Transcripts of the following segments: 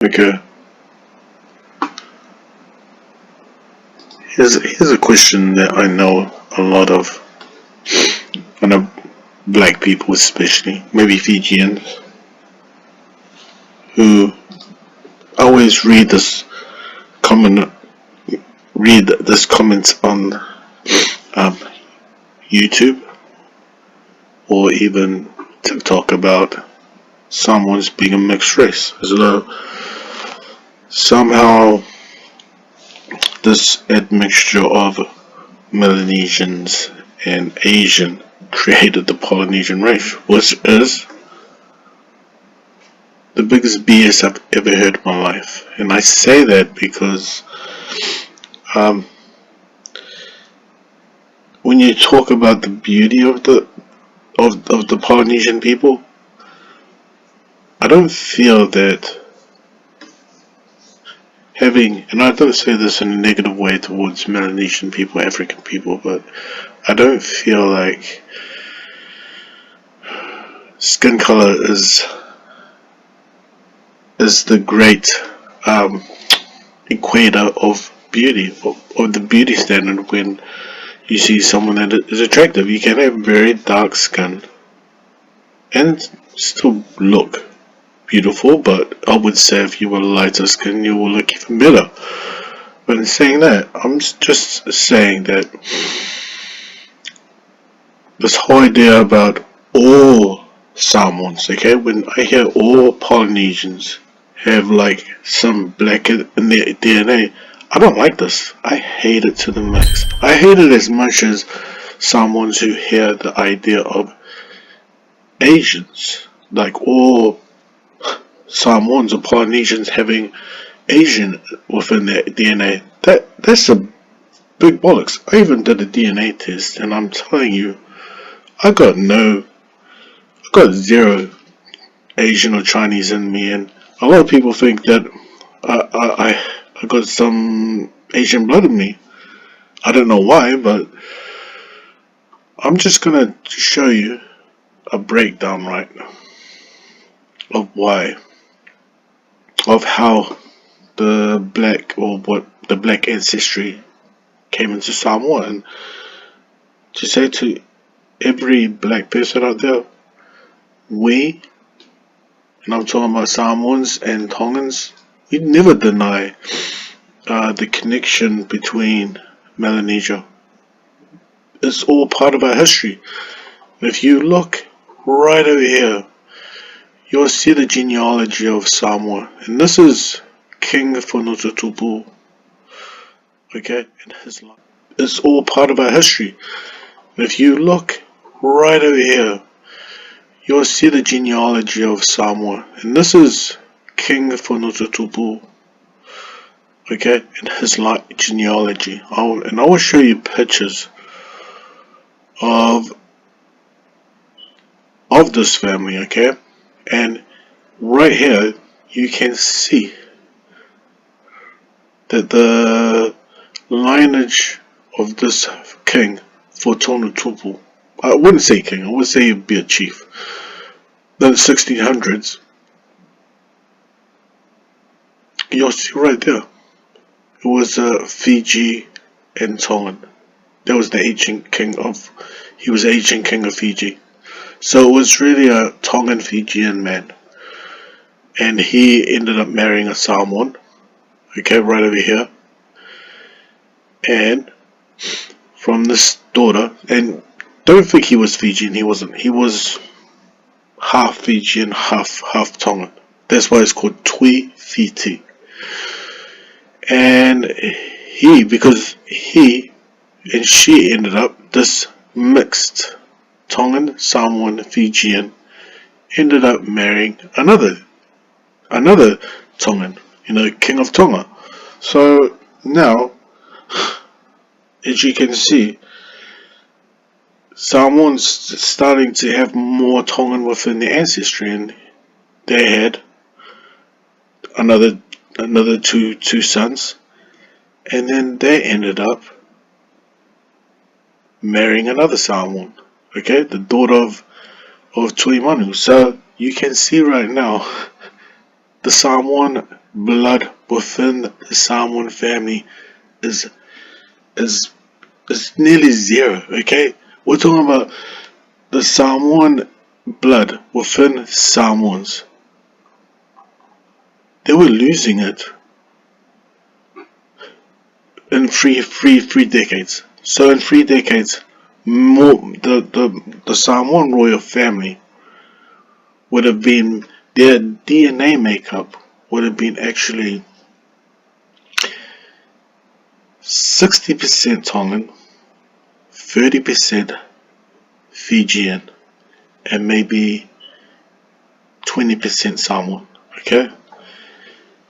Okay, here's a question that I know a lot of, I know black people especially, maybe Fijians, who always comment, read this comment on um, YouTube or even TikTok about someone's being a mixed race, as though somehow this admixture of Melanesians and Asian created the Polynesian race, which is the biggest BS I've ever heard in my life. And I say that because um, when you talk about the beauty of the Polynesian people, I don't feel that having, and I don't say this in a negative way towards Melanesian people, African people, but I don't feel like skin color is the great um, equator of beauty, of the beauty standard. When you see someone that is attractive, you can have very dark skin and still look beautiful, but I would say if you were lighter skin, you will look even better. But in saying that, I'm just saying that this whole idea about all Samoans, okay, when I hear all Polynesians have like some black in their DNA, I don't like this. I hate it to the max. I hate it as much as Samoans who hear the idea of Asians, like all Samoans or Polynesians having Asian within their DNA. That's a big bollocks. I even did a DNA test, and I'm telling you, I got no, I got zero Asian or Chinese in me, and a lot of people think that I got some Asian blood in me. I don't know why, but I'm just gonna show you a breakdown right now of why, of how the black or what the black ancestry came into Samoa, and to say to every black person out there, we, and I'm talking about Samoans and Tongans, we never deny the connection between Melanesia. It's all part of our history. If you look right over here, you'll see the genealogy of Samoa, and this is King Fonututupu, okay, and his life. It's all part of our history. If you look right over here, you'll see the genealogy of Samoa, and this is King Fonututupu, okay, and his genealogy. I will show you pictures of this family, okay, and right here you can see that the lineage of this king Fortunato, I wouldn't say king, I would say he'd be a chief. Then the 1600s, you'll see right there, it was Fiji and Tongan. That was the ancient king of, he was the ancient king of Fiji. So it was really a Tongan Fijian man. And he ended up marrying a Samoan, okay, right over here. And from this daughter, and don't think he was Fijian, he wasn't. He was half Fijian, half Tongan. That's why it's called Tui Fiti. And because he and she ended up, this mixed Tongan, Samoan, Fijian, ended up marrying another Tongan, King of Tonga. So now, as you can see, Samoans starting to have more Tongan within their ancestry, and they had another two sons, and then they ended up marrying another Samoan. Okay, the daughter of Tuimanu. So you can see right now the Samoan blood within the Samoan family is is nearly zero. Okay, we're talking about the Samoan blood within Samoans. They were losing it in three decades. So in 3 decades, more the Samoan royal family would have been, their DNA makeup would have been actually 60% Tongan, 30% Fijian, and maybe 20% Samoan. Okay,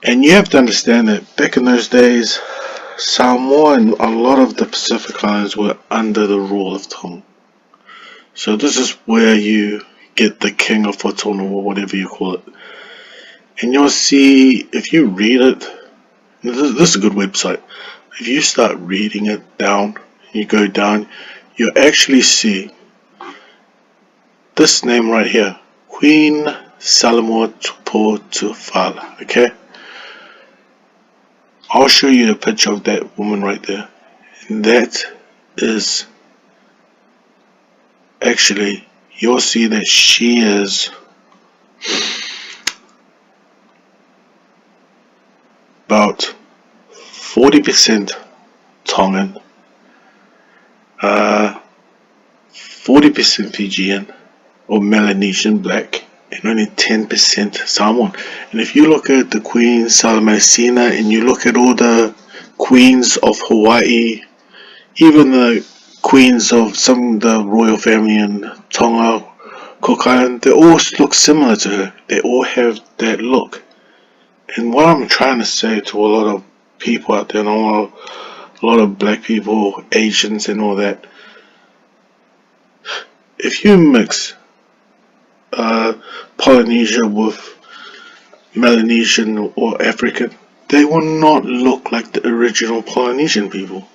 and you have to understand that back in those days, Samoa and a lot of the Pacific Islands were under the rule of Tonga. So this is where you get the King of Whatunu or whatever you call it. And you'll see, if you read it, this is a good website. If you start reading it down, you go down, you actually see this name right here, Queen Samoa Tuputufala. Okay? I'll show you a picture of that woman right there. And that is actually, you'll see that she is about 40% Tongan, 40% Fijian or Melanesian black, and only 10% Samoan. And if you look at the Queen Salamassina and you look at all the queens of Hawaii, even the queens of some of the royal family in Tonga, Cook Island, they all look similar to her. They all have that look. And what I'm trying to say to a lot of people out there, and a lot of black people, Asians and all that, if you mix Polynesia with Melanesian or African, they will not look like the original Polynesian people.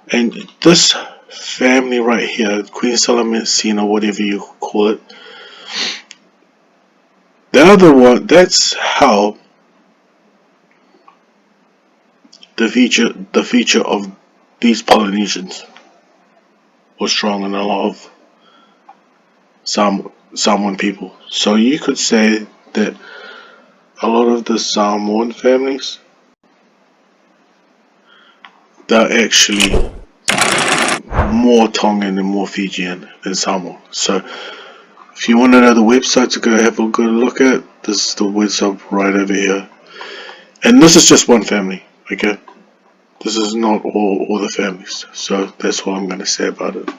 And this family right here, Queen Salamassina, whatever you call it, the other one, that's how the feature of these Polynesians was strong in a lot of Samoan people. So you could say that a lot of the Samoan families, they're actually more Tongan and more Fijian than Samoan. So if you want to know the website to go have a good look at, this is the website right over here. And this is just one family, okay? This is not all the families. So that's what I'm going to say about it.